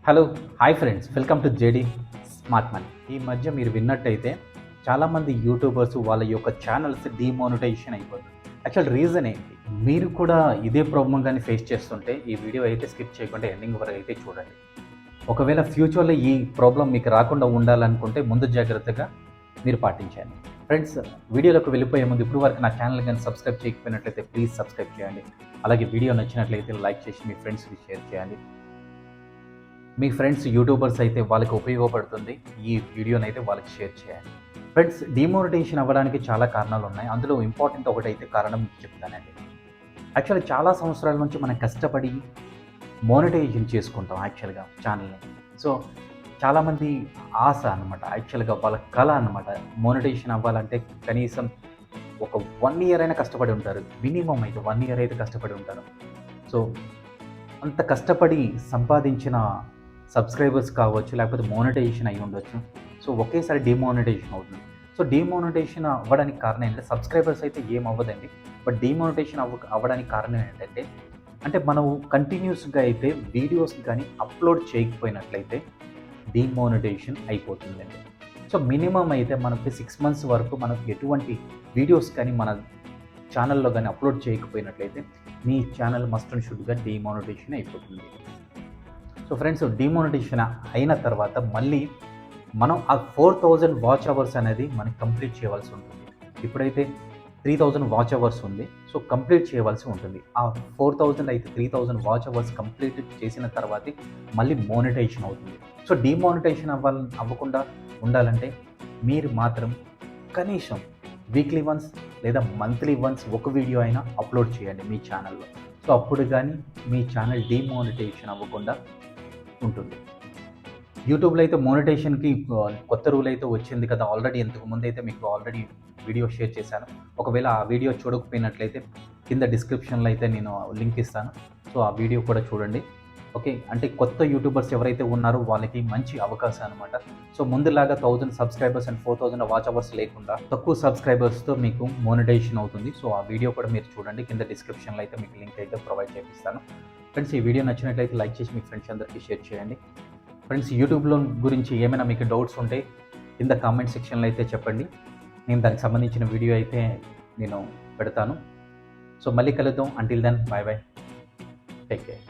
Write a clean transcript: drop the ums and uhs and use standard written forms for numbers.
Hello hi friends, welcome to JD smart money. ఈ మధ్య మీరు విన్నట్టయితే చాలామంది యూట్యూబర్స్ వాళ్ళ యొక్క ఛానల్స్ డీమానిటైజేషన్ అయిపోతుంది. యాక్చువల్ రీజన్ ఏంటి? మీరు కూడా ఇదే ప్రాబ్లం కానీ ఫేస్ చేస్తుంటే ఈ వీడియో అయితే స్కిప్ చేయకుండా ఎండింగ్ వరకు అయితే చూడండి. ఒకవేళ ఫ్యూచర్లో ఈ ప్రాబ్లం మీకు రాకుండా ఉండాలనుకుంటే ముందు జాగ్రత్తగా మీరు పాటించండి. ఫ్రెండ్స్, వీడియోలోకి వెళ్ళిపోయే ముందు ఇప్పుడు వరకు నా ఛానల్ కానీ సబ్స్క్రైబ్ చేయకపోయినట్లయితే ప్లీజ్ సబ్స్క్రైబ్ చేయండి. అలాగే వీడియో నచ్చినట్లయితే లైక్ చేసి మీ ఫ్రెండ్స్కి షేర్ చేయండి. మీ ఫ్రెండ్స్ యూట్యూబర్స్ అయితే వాళ్ళకి ఉపయోగపడుతుంది, ఈ వీడియోని అయితే వాళ్ళకి షేర్ చేయండి. ఫ్రెండ్స్, డిమోనిటైజేషన్ అవ్వడానికి చాలా కారణాలు ఉన్నాయి. అందులో ఇంపార్టెంట్ ఒకటైతే కారణం మీకు చెప్తానండి. యాక్చువల్లీ చాలా సంవత్సరాల నుంచి మనం కష్టపడి మోనిటైజేషన్ చేసుకుంటాం యాక్చువల్గా ఛానల్ని. సో చాలామంది ఆశ అనమాట, యాక్చువల్గా వాళ్ళ కళ అనమాట. మోనిటైజేషన్ అవ్వాలంటే కనీసం ఒక 1 year అయినా కష్టపడి ఉంటారు. మినిమం అయితే 1 year అయితే కష్టపడి ఉంటారు. సో అంత కష్టపడి సంపాదించిన సబ్స్క్రైబర్స్ కావచ్చు, లేకపోతే మోనిటైజేషన్ అయి ఉండొచ్చు. సో ఒకేసారి డిమోనిటైజేషన్ అవుతుంది. సో డిమోనిటైజేషన్ అవ్వడానికి కారణం ఏంటంటే, సబ్స్క్రైబర్స్ అయితే ఏం అవ్వదండి, బట్ డిమోనిటైజేషన్ అవ్వడానికి కారణం ఏంటంటే, మనం కంటిన్యూస్గా అయితే వీడియోస్ కానీ అప్లోడ్ చేయకపోయినట్లయితే డిమోనిటైజేషన్ అయిపోతుందండి. సో మినిమం అయితే మనకి 6 months వరకు మనకు ఎటువంటి వీడియోస్ కానీ మన ఛానల్లో కానీ అప్లోడ్ చేయకపోయినట్లయితే మీ ఛానల్ మస్ట్ అండ్ షుడ్గా డిమోనిటైజేషన్ అయిపోతుంది. సో ఫ్రెండ్స్, డిమోనిటైజేషన్ అయిన తర్వాత మళ్ళీ మనం ఆ 4000 వాచ్ అవర్స్ అనేది మనకి కంప్లీట్ చేయవలసి ఉంటుంది. ఇప్పుడైతే 3000 వాచ్ అవర్స్ ఉంది, సో కంప్లీట్ చేయవలసి ఉంటుంది. ఆ 4000 అయితే 3000 వాచ్ అవర్స్ కంప్లీట్ చేసిన తర్వాతే మళ్ళీ మోనిటైజేషన్ అవుతుంది. సో డిమోనిటైజేషన్ అవ్వకుండా ఉండాలంటే మీరు మాత్రం కనీసం వీక్లీ వన్స్ లేదా మంత్లీ వన్స్ ఒక వీడియో అయినా అప్లోడ్ చేయండి మీ ఛానల్లో. సో అప్పుడు కానీ మీ ఛానల్ డిమోనిటైజేషన్ అవ్వకుండా ఉంటుంది. యూట్యూబ్లో అయితే మోనిటైజేషన్కి కొత్త రూల్ అయితే వచ్చింది కదా ఆల్రెడీ. ఇంతకుముందు అయితే మీకు ఆల్రెడీ వీడియో షేర్ చేశాను. ఒకవేళ ఆ వీడియో చూడకపోయినట్లయితే కింద డిస్క్రిప్షన్లో అయితే నేను లింక్ ఇస్తాను. సో ఆ వీడియో కూడా చూడండి. ఓకే, అంటే కొత్త యూట్యూబర్స్ ఎవరైతే ఉన్నారో వాళ్ళకి మంచి అవకాశం అనమాట. సో ముందులాగా 1000 సబ్స్క్రైబర్స్ అండ్ 4000 వాచ్ అవర్స్ లేకుండా తక్కువ సబ్స్క్రైబర్స్తో మీకు మోనిటైజేషన్ అవుతుంది. సో ఆ వీడియో కూడా మీరు చూడండి. కింద డిస్క్రిప్షన్లో అయితే మీకు లింక్ అయితే ప్రొవైడ్ చేపిస్తాను. ఫ్రెండ్స్, ఈ వీడియో నచ్చినట్లయితే లైక్ చేసి మీ ఫ్రెండ్స్ అందరికీ షేర్ చేయండి. ఫ్రెండ్స్, యూట్యూబ్లో గురించి ఏమైనా మీకు డౌట్స్ ఉంటే కింద కామెంట్ సెక్షన్లో అయితే చెప్పండి. నేను దానికి సంబంధించిన వీడియో అయితే నేను పెడతాను. సో మళ్ళీ కలుద్దాం. Until then, bye bye, take care.